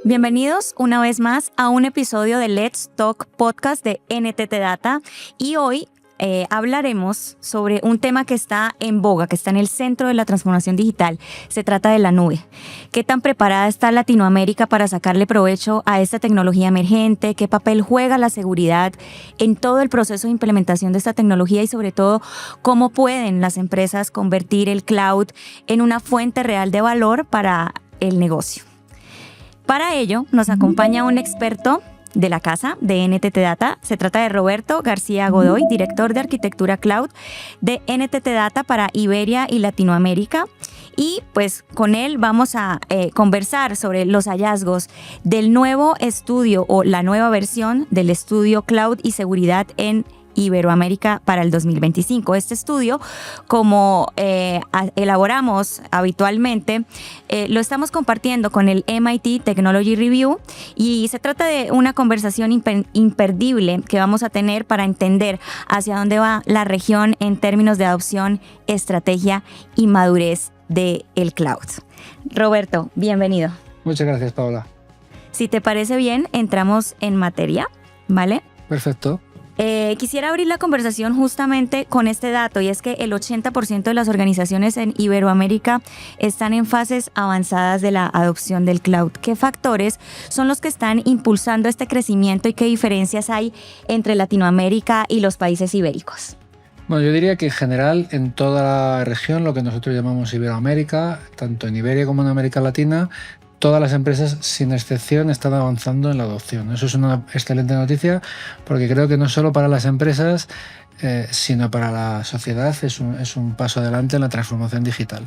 Bienvenidos una vez más a un episodio de Let's Talk Podcast de NTT Data y hoy hablaremos sobre un tema que está en boga, que está en el centro de la transformación digital. Se trata de la nube. ¿Qué tan preparada está Latinoamérica para sacarle provecho a esta tecnología emergente? ¿Qué papel juega la seguridad en todo el proceso de implementación de esta tecnología? Y sobre todo, ¿cómo pueden las empresas convertir el cloud en una fuente real de valor para el negocio? Para ello, nos acompaña un experto de la casa de NTT Data. Se trata de Roberto García Godoy, director de Arquitectura Cloud de NTT Data para Iberia y Latinoamérica. Y pues con él vamos a conversar sobre los hallazgos del nuevo estudio o la nueva versión del estudio Cloud y Seguridad en Iberoamérica para el 2025. Este estudio, como elaboramos habitualmente, lo estamos compartiendo con el MIT Technology Review y se trata de una conversación imperdible que vamos a tener para entender hacia dónde va la región en términos de adopción, estrategia y madurez del cloud. Roberto, bienvenido. Muchas gracias, Paola. Si te parece bien, entramos en materia, ¿vale? Perfecto. Quisiera abrir la conversación justamente con este dato, y es que el 80% de las organizaciones en Iberoamérica están en fases avanzadas de la adopción del cloud. ¿Qué factores son los que están impulsando este crecimiento y qué diferencias hay entre Latinoamérica y los países ibéricos? Bueno, yo diría que en general en toda la región, lo que nosotros llamamos Iberoamérica, tanto en Iberia como en América Latina, todas las empresas, sin excepción, están avanzando en la adopción. Eso es una excelente noticia porque creo que no solo para las empresas, sino para la sociedad es un paso adelante en la transformación digital.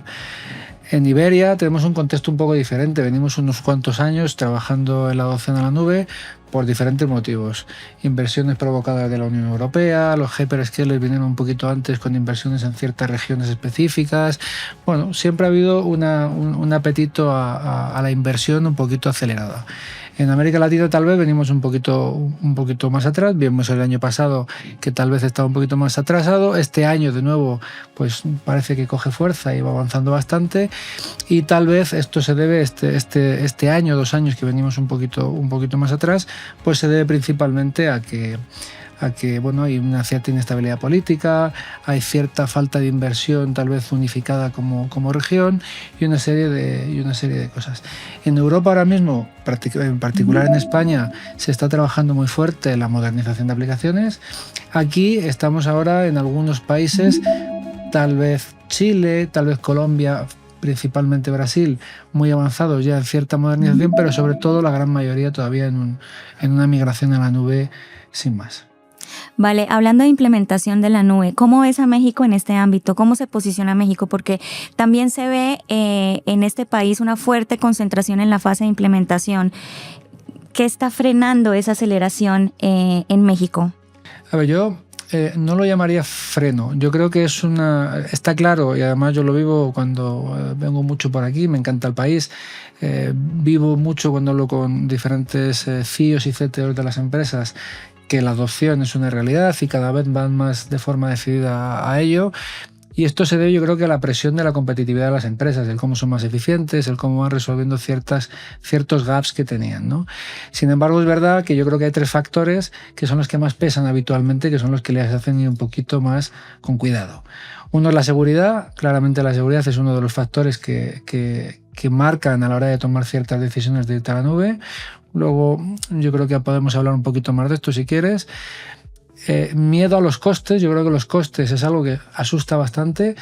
En Iberia tenemos un contexto un poco diferente. Venimos unos cuantos años trabajando en la adopción a la nube por diferentes motivos. Inversiones provocadas de la Unión Europea, los hyperscalers vinieron un poquito antes con inversiones en ciertas regiones específicas. Bueno, siempre ha habido un apetito a la inversión un poquito acelerada. En América Latina tal vez venimos un poquito más atrás. Vimos el año pasado que tal vez estaba un poquito más atrasado. Este año de nuevo pues parece que coge fuerza y va avanzando bastante. Y tal vez esto se debe, este año, 2 años que venimos un poquito más atrás, pues se debe principalmente a que bueno, hay una cierta inestabilidad política, hay cierta falta de inversión tal vez unificada como región y una serie de cosas. En Europa ahora mismo, en particular en España, se está trabajando muy fuerte en la modernización de aplicaciones. Aquí estamos ahora en algunos países, tal vez Chile, tal vez Colombia, principalmente Brasil, muy avanzados ya en cierta modernización, pero sobre todo la gran mayoría todavía en una migración a la nube sin más. Vale, hablando de implementación de la nube, ¿cómo ves a México en este ámbito? ¿Cómo se posiciona México? Porque también se ve en este país una fuerte concentración en la fase de implementación. ¿Qué está frenando esa aceleración en México? A ver, yo no lo llamaría freno. Yo creo que está claro, y además yo lo vivo cuando vengo mucho por aquí, me encanta el país. Vivo mucho cuando hablo con diferentes CEOs y CTOs de las empresas, que la adopción es una realidad y cada vez van más de forma decidida a ello. Y esto se debe, yo creo, que a la presión de la competitividad de las empresas, el cómo son más eficientes, el cómo van resolviendo ciertos gaps que tenían, ¿no? Sin embargo, es verdad que yo creo que hay 3 factores que son los que más pesan habitualmente, que son los que les hacen ir un poquito más con cuidado. Uno es la seguridad. Claramente la seguridad es uno de los factores que marcan a la hora de tomar ciertas decisiones de irte a la nube. Luego yo creo que podemos hablar un poquito más de esto si quieres. Miedo a los costes. Yo creo que los costes es algo que asusta bastante.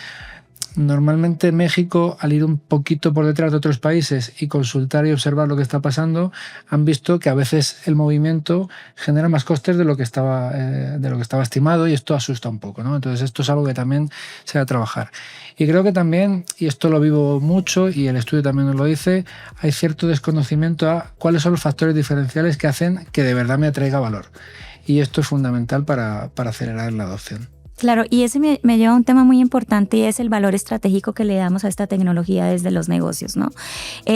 Normalmente México, al ir un poquito por detrás de otros países y consultar y observar lo que está pasando, han visto que a veces el movimiento genera más costes de lo que estaba estimado, y esto asusta un poco, ¿no? Entonces esto es algo que también se va a trabajar. Y creo que también, y esto lo vivo mucho y el estudio también nos lo dice, hay cierto desconocimiento a cuáles son los factores diferenciales que hacen que de verdad me atraiga valor. Y esto es fundamental para acelerar la adopción. Claro, y ese me lleva a un tema muy importante, y es el valor estratégico que le damos a esta tecnología desde los negocios, ¿no?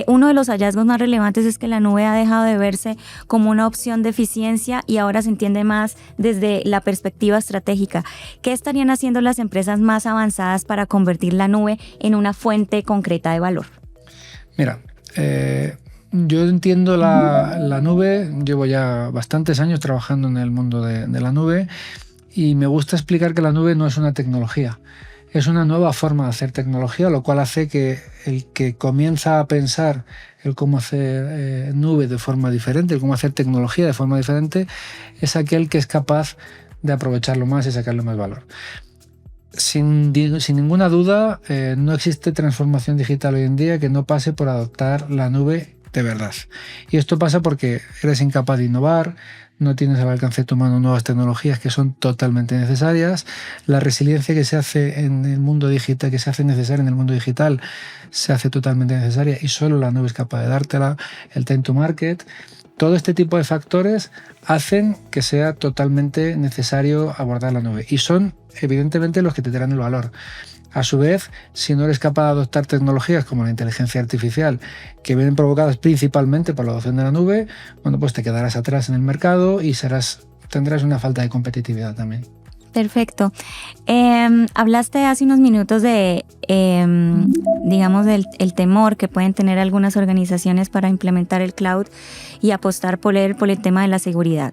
Uno de los hallazgos más relevantes es que la nube ha dejado de verse como una opción de eficiencia y ahora se entiende más desde la perspectiva estratégica. ¿Qué estarían haciendo las empresas más avanzadas para convertir la nube en una fuente concreta de valor? Mira, Yo entiendo la nube, llevo ya bastantes años trabajando en el mundo de la nube y me gusta explicar que la nube no es una tecnología, es una nueva forma de hacer tecnología, lo cual hace que el que comienza a pensar el cómo hacer nube de forma diferente, el cómo hacer tecnología de forma diferente, es aquel que es capaz de aprovecharlo más y sacarle más valor. Sin ninguna duda, no existe transformación digital hoy en día que no pase por adoptar la nube de verdad. Y esto pasa porque eres incapaz de innovar, no tienes al alcance de tu mano nuevas tecnologías que son totalmente necesarias. La resiliencia que se hace en el mundo digital, que se hace necesaria en el mundo digital, se hace totalmente necesaria y solo la nube es capaz de dártela. El time to market. Todo este tipo de factores hacen que sea totalmente necesario abordar la nube y son evidentemente los que te darán el valor. A su vez, si no eres capaz de adoptar tecnologías como la inteligencia artificial, que vienen provocadas principalmente por la adopción de la nube, bueno, pues te quedarás atrás en el mercado y tendrás una falta de competitividad también. Perfecto. Hablaste hace unos minutos de, digamos, el temor que pueden tener algunas organizaciones para implementar el cloud y apostar por el tema de la seguridad.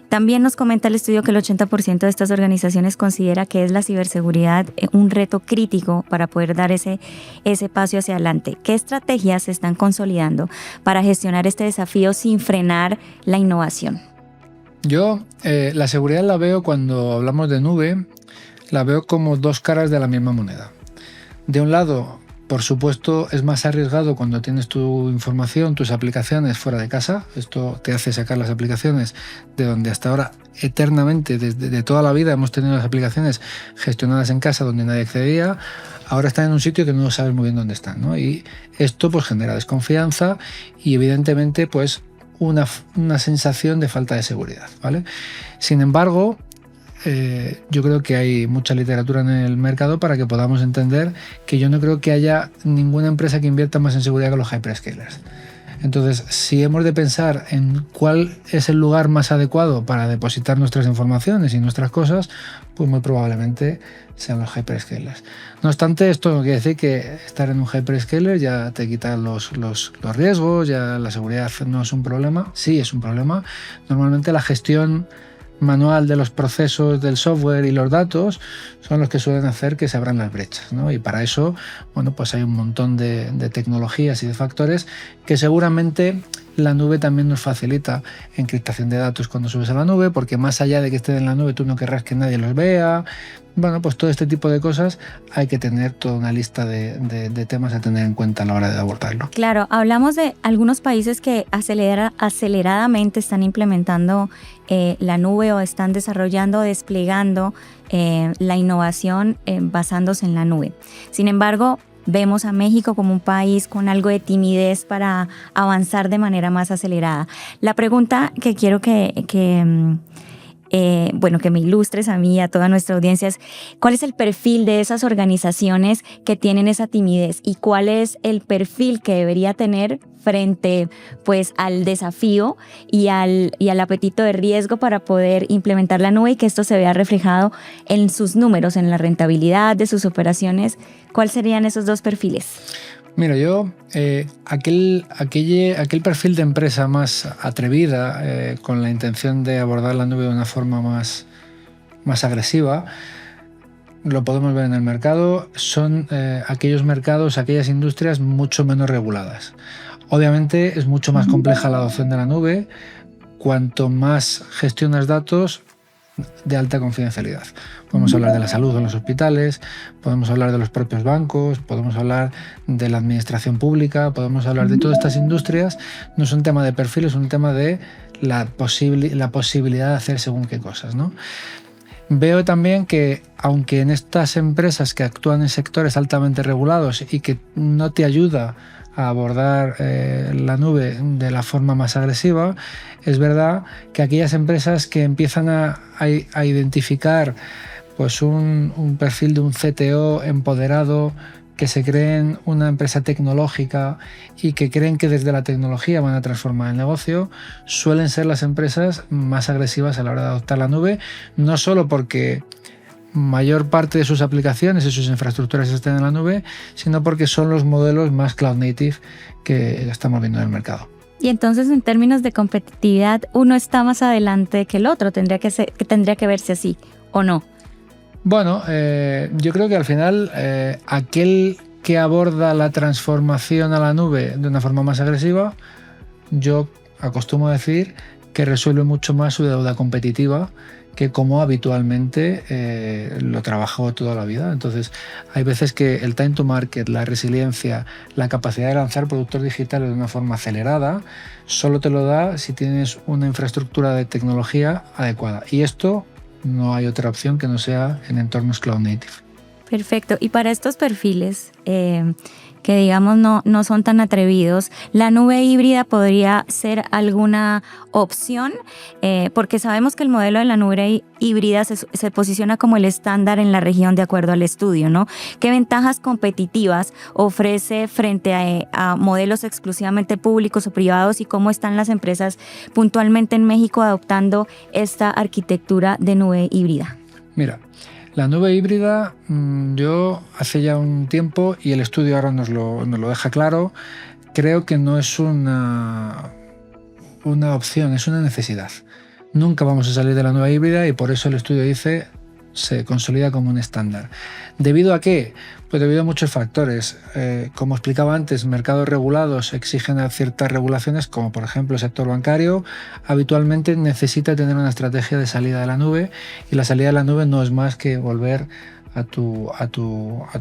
También nos comenta el estudio que el 80% de estas organizaciones considera que es la ciberseguridad un reto crítico para poder dar ese paso hacia adelante. ¿Qué estrategias se están consolidando para gestionar este desafío sin frenar la innovación? Yo la seguridad la veo, cuando hablamos de nube, la veo como dos caras de la misma moneda. De un lado, por supuesto, es más arriesgado cuando tienes tu información, tus aplicaciones fuera de casa. Esto te hace sacar las aplicaciones de donde hasta ahora, eternamente, desde toda la vida, hemos tenido las aplicaciones gestionadas en casa donde nadie accedía. Ahora están en un sitio que no sabes muy bien dónde están, ¿no? Y esto pues genera desconfianza y evidentemente pues una sensación de falta de seguridad, ¿vale? Sin embargo, yo creo que hay mucha literatura en el mercado para que podamos entender que yo no creo que haya ninguna empresa que invierta más en seguridad que los hyperscalers. Entonces, si hemos de pensar en cuál es el lugar más adecuado para depositar nuestras informaciones y nuestras cosas, pues muy probablemente sean los hyperscalers. No obstante, esto no quiere decir que estar en un hyperscaler ya te quita los riesgos, ya la seguridad no es un problema. Sí, es un problema. Normalmente la gestión manual de los procesos del software y los datos son los que suelen hacer que se abran las brechas, ¿no? Y para eso, bueno, pues hay un montón de tecnologías y de factores que seguramente la nube también nos facilita. Encriptación de datos cuando subes a la nube, porque más allá de que estén en la nube tú no querrás que nadie los vea. Bueno, pues todo este tipo de cosas hay que tener toda una lista de temas a tener en cuenta a la hora de abordarlo. Claro, hablamos de algunos países que aceleradamente están implementando la nube o están desarrollando o desplegando la innovación basándose en la nube. Sin embargo, vemos a México como un país con algo de timidez para avanzar de manera más acelerada. La pregunta que quiero que me ilustres a mí y a toda nuestra audiencia es: ¿cuál es el perfil de esas organizaciones que tienen esa timidez y cuál es el perfil que debería tener frente pues al desafío y al apetito de riesgo para poder implementar la nube y que esto se vea reflejado en sus números, en la rentabilidad de sus operaciones? ¿Cuáles serían esos dos perfiles? Mira, yo, aquel perfil de empresa más atrevida, con la intención de abordar la nube de una forma más agresiva, lo podemos ver en el mercado. Son aquellos mercados, aquellas industrias mucho menos reguladas. Obviamente es mucho más compleja la adopción de la nube cuanto más gestionas datos de alta confidencialidad. Podemos hablar de la salud en los hospitales, podemos hablar de los propios bancos, podemos hablar de la administración pública, podemos hablar de todas estas industrias. No es un tema de perfil, es un tema de la posibilidad de hacer según qué cosas, ¿no? Veo también que, aunque en estas empresas que actúan en sectores altamente regulados y que no te ayuda a abordar la nube de la forma más agresiva, es verdad que aquellas empresas que empiezan a identificar pues un perfil de un CTO empoderado, que se creen una empresa tecnológica y que creen que desde la tecnología van a transformar el negocio, suelen ser las empresas más agresivas a la hora de adoptar la nube, no solo porque mayor parte de sus aplicaciones y sus infraestructuras estén en la nube, sino porque son los modelos más cloud native que estamos viendo en el mercado. Y entonces, en términos de competitividad, uno está más adelante que el otro, tendría que verse así, ¿o no? Bueno, yo creo que al final aquel que aborda la transformación a la nube de una forma más agresiva, yo acostumbro a decir que resuelve mucho más su deuda competitiva que como habitualmente lo trabajo toda la vida. Entonces, hay veces que el time to market, la resiliencia, la capacidad de lanzar productos digitales de una forma acelerada, solo te lo da si tienes una infraestructura de tecnología adecuada. Y esto no hay otra opción que no sea en entornos cloud native. Perfecto. Y para estos perfiles que digamos no son tan atrevidos, ¿la nube híbrida podría ser alguna opción? Porque sabemos que el modelo de la nube híbrida se posiciona como el estándar en la región de acuerdo al estudio, ¿no? ¿Qué ventajas competitivas ofrece frente a modelos exclusivamente públicos o privados y cómo están las empresas puntualmente en México adoptando esta arquitectura de nube híbrida? Mira, la nube híbrida, yo hace ya un tiempo, y el estudio ahora nos lo deja claro, creo que no es una opción, es una necesidad. Nunca vamos a salir de la nube híbrida y por eso el estudio dice se consolida como un estándar. ¿Debido a qué? Pues debido a muchos factores. Como explicaba antes, mercados regulados exigen ciertas regulaciones, como por ejemplo el sector bancario, habitualmente necesita tener una estrategia de salida de la nube, y la salida de la nube no es más que volver a tu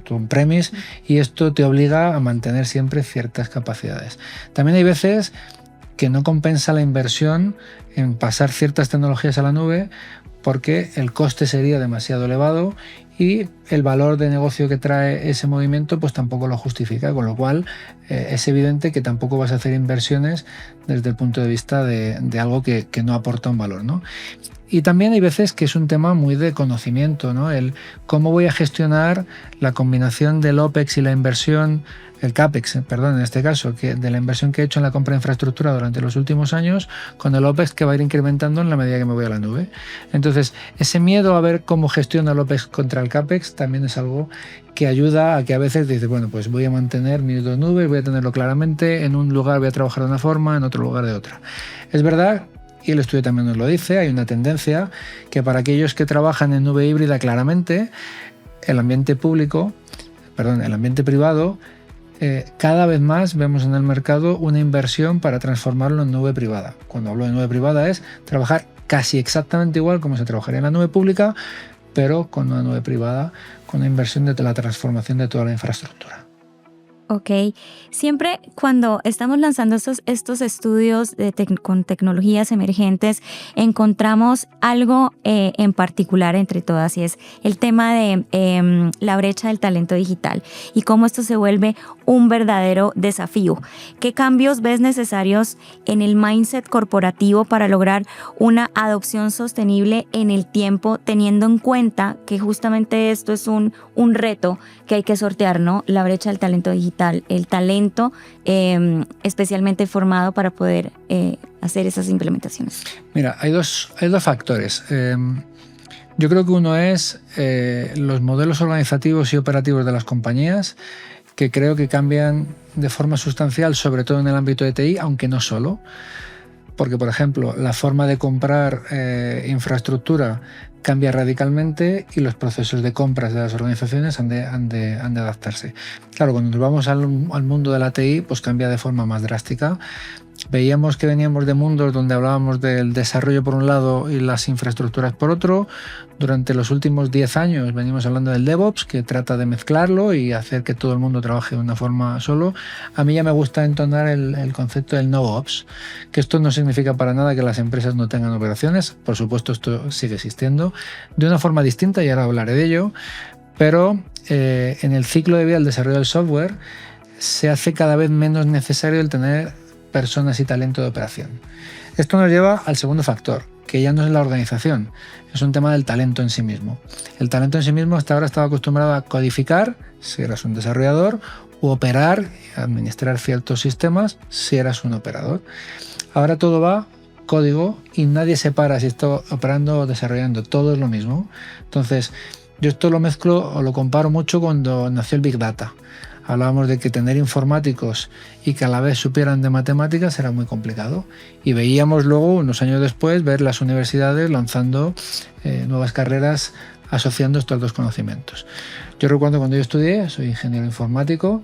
on-premise, y esto te obliga a mantener siempre ciertas capacidades. También hay veces que no compensa la inversión en pasar ciertas tecnologías a la nube porque el coste sería demasiado elevado y el valor de negocio que trae ese movimiento pues tampoco lo justifica, con lo cual es evidente que tampoco vas a hacer inversiones desde el punto de vista de algo que no aporta un valor, ¿no? Y también hay veces que es un tema muy de conocimiento, ¿no? El cómo voy a gestionar la combinación del OPEX y la inversión, el CAPEX, perdón, en este caso, de la inversión que he hecho en la compra de infraestructura durante los últimos años, con el OPEX que va a ir incrementando en la medida que me voy a la nube. Entonces, ese miedo a ver cómo gestiona el OPEX contra el CAPEX también es algo que ayuda a que a veces dices, bueno, pues voy a mantener mis dos nubes, voy a tenerlo claramente, en un lugar voy a trabajar de una forma, en otro lugar de otra. Es verdad, y el estudio también nos lo dice, hay una tendencia que para aquellos que trabajan en nube híbrida claramente, el ambiente privado, cada vez más vemos en el mercado una inversión para transformarlo en nube privada. Cuando hablo de nube privada es trabajar casi exactamente igual como se trabajaría en la nube pública, pero con una nube privada, con una inversión de la transformación de toda la infraestructura. Ok, siempre cuando estamos lanzando estos estudios con tecnologías emergentes, encontramos algo en particular entre todas, y es el tema de la brecha del talento digital y cómo esto se vuelve un verdadero desafío. ¿Qué cambios ves necesarios en el mindset corporativo para lograr una adopción sostenible en el tiempo, teniendo en cuenta que justamente esto es un reto que hay que sortear, ¿no? La brecha del talento digital, el talento especialmente formado para poder hacer esas implementaciones. Mira, hay dos factores. Yo creo que uno es los modelos organizativos y operativos de las compañías, que creo que cambian de forma sustancial, sobre todo en el ámbito de TI, aunque no solo. Porque, por ejemplo, la forma de comprar infraestructura cambia radicalmente y los procesos de compras de las organizaciones han de adaptarse. Claro, cuando nos vamos al mundo de la TI, pues cambia de forma más drástica. Veíamos que veníamos de mundos donde hablábamos del desarrollo por un lado y las infraestructuras por otro. Durante los últimos 10 años venimos hablando del DevOps, que trata de mezclarlo y hacer que todo el mundo trabaje de una forma solo. A mí ya me gusta entonar el concepto del NoOps, que esto no significa para nada que las empresas no tengan operaciones. Por supuesto, esto sigue existiendo de una forma distinta y ahora hablaré de ello, pero en el ciclo de vida del desarrollo del software se hace cada vez menos necesario el tener personas y talento de operación. Esto nos lleva al segundo factor, que ya no es la organización, es un tema del talento en sí mismo. El talento en sí mismo hasta ahora estaba acostumbrado a codificar, si eras un desarrollador, u operar, administrar ciertos sistemas, si eras un operador. Ahora todo va código y nadie separa si está operando o desarrollando, todo es lo mismo. Entonces, Yo esto lo mezclo o lo comparo mucho cuando nació el Big Data. Hablábamos de que tener informáticos y que a la vez supieran de matemáticas era muy complicado. Y veíamos luego, unos años después, ver las universidades lanzando nuevas carreras asociando estos dos conocimientos. Yo recuerdo cuando yo estudié, soy ingeniero informático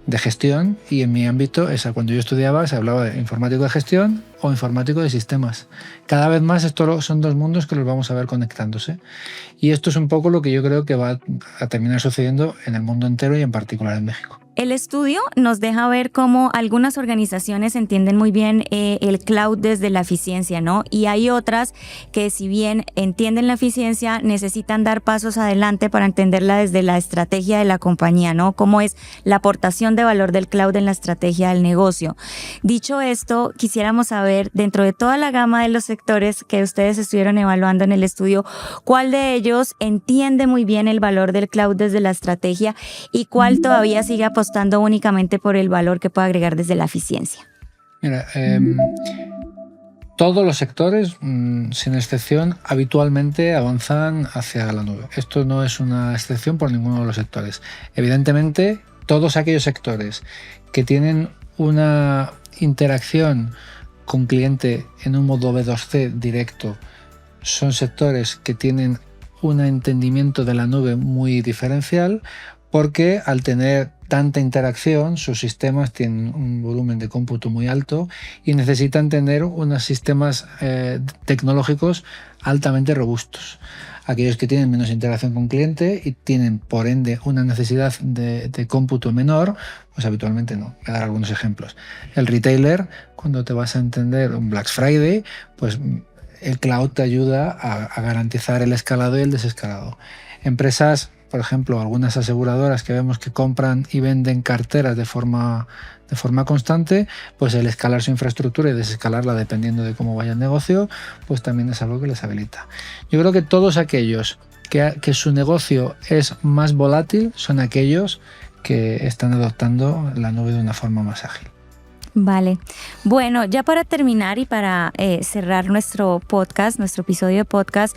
de gestión, y en mi ámbito, cuando yo estudiaba, se hablaba de informático de gestión o informático de sistemas. Cada vez más estos son dos mundos que los vamos a ver conectándose. Y esto es un poco lo que yo creo que va a terminar sucediendo en el mundo entero y en particular en México. El estudio nos deja ver cómo algunas organizaciones entienden muy bien el cloud desde la eficiencia, ¿no? Y hay otras que, si bien entienden la eficiencia, necesitan dar pasos adelante para entenderla desde la estrategia de la compañía, ¿no? Cómo es la aportación de valor del cloud en la estrategia del negocio. Dicho esto, quisiéramos saber, dentro de toda la gama de los sectores que ustedes estuvieron evaluando en el estudio, ¿cuál de ellos entiende muy bien el valor del cloud desde la estrategia y cuál todavía sigue apostando únicamente por el valor que puede agregar desde la eficiencia? Mira, todos los sectores, sin excepción, habitualmente avanzan hacia la nube. Esto no es una excepción por ninguno de los sectores. Evidentemente, todos aquellos sectores que tienen una interacción con cliente en un modo B2C directo son sectores que tienen un entendimiento de la nube muy diferencial, porque al tener tanta interacción, sus sistemas tienen un volumen de cómputo muy alto y necesitan tener unos sistemas tecnológicos altamente robustos. Aquellos que tienen menos interacción con cliente y tienen, por ende, una necesidad de cómputo menor, pues habitualmente no. Voy a dar algunos ejemplos. El retailer, cuando te vas a entender un Black Friday, pues el cloud te ayuda a garantizar el escalado y el desescalado. Empresas, por ejemplo, algunas aseguradoras que vemos que compran y venden carteras de forma constante, pues el escalar su infraestructura y desescalarla dependiendo de cómo vaya el negocio, pues también es algo que les habilita. Yo creo que todos aquellos que su negocio es más volátil son aquellos que están adoptando la nube de una forma más ágil. Vale. Bueno, ya para terminar y para cerrar nuestro podcast, nuestro episodio de podcast,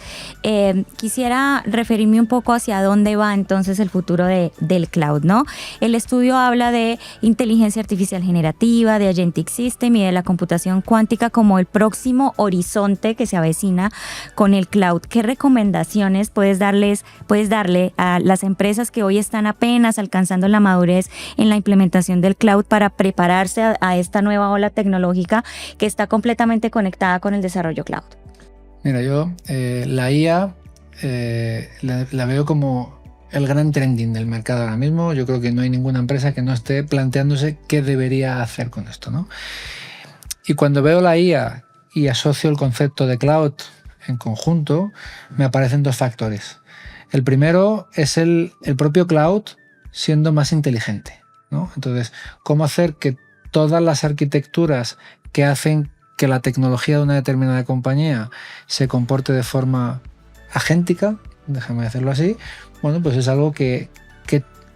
quisiera referirme un poco hacia dónde va entonces el futuro del cloud, ¿no? El estudio habla de inteligencia artificial generativa, de agentic system y de la computación cuántica como el próximo horizonte que se avecina con el cloud. ¿Qué recomendaciones puedes darle a las empresas que hoy están apenas alcanzando la madurez en la implementación del cloud para prepararse a esta nueva ola tecnológica que está completamente conectada con el desarrollo cloud? Mira, yo la IA la veo como el gran trending del mercado ahora mismo. Yo creo que no hay ninguna empresa que no esté planteándose qué debería hacer con esto, ¿no? Y cuando veo la IA y asocio el concepto de cloud en conjunto, me aparecen dos factores. El primero es el propio cloud siendo más inteligente, ¿no? Entonces, ¿cómo hacer que todas las arquitecturas que hacen que la tecnología de una determinada compañía se comporte de forma agéntica, déjame decirlo así, bueno, pues es algo que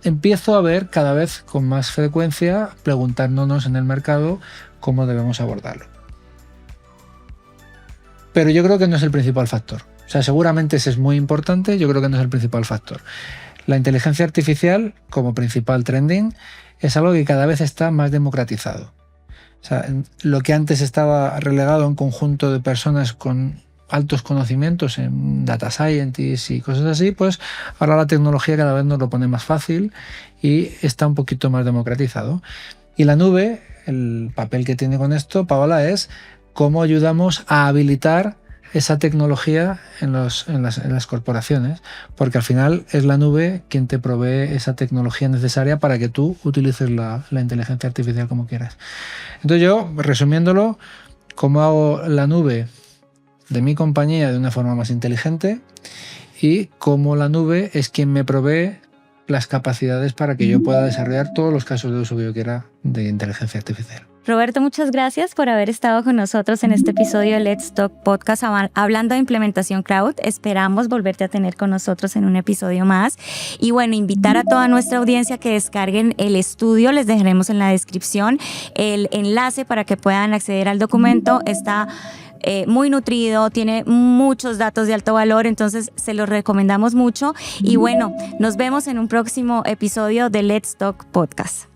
empiezo a ver cada vez con más frecuencia, preguntándonos en el mercado cómo debemos abordarlo. Pero yo creo que no es el principal factor. O sea, seguramente ese es muy importante, yo creo que no es el principal factor. La inteligencia artificial, como principal trending, es algo que cada vez está más democratizado. O sea, lo que antes estaba relegado a un conjunto de personas con altos conocimientos en data scientists y cosas así, pues ahora la tecnología cada vez nos lo pone más fácil y está un poquito más democratizado. Y la nube, el papel que tiene con esto, Paola, es cómo ayudamos a habilitar esa tecnología en las corporaciones, porque al final es la nube quien te provee esa tecnología necesaria para que tú utilices la inteligencia artificial como quieras. Entonces yo, resumiéndolo, cómo hago la nube de mi compañía de una forma más inteligente y cómo la nube es quien me provee las capacidades para que yo pueda desarrollar todos los casos de uso que yo quiera de inteligencia artificial. Roberto, muchas gracias por haber estado con nosotros en este episodio de Let's Talk Podcast hablando de implementación cloud. Esperamos volverte a tener con nosotros en un episodio más. Y bueno, invitar a toda nuestra audiencia que descarguen el estudio. Les dejaremos en la descripción el enlace para que puedan acceder al documento. Está muy nutrido, tiene muchos datos de alto valor, entonces se los recomendamos mucho. Y bueno, nos vemos en un próximo episodio de Let's Talk Podcast.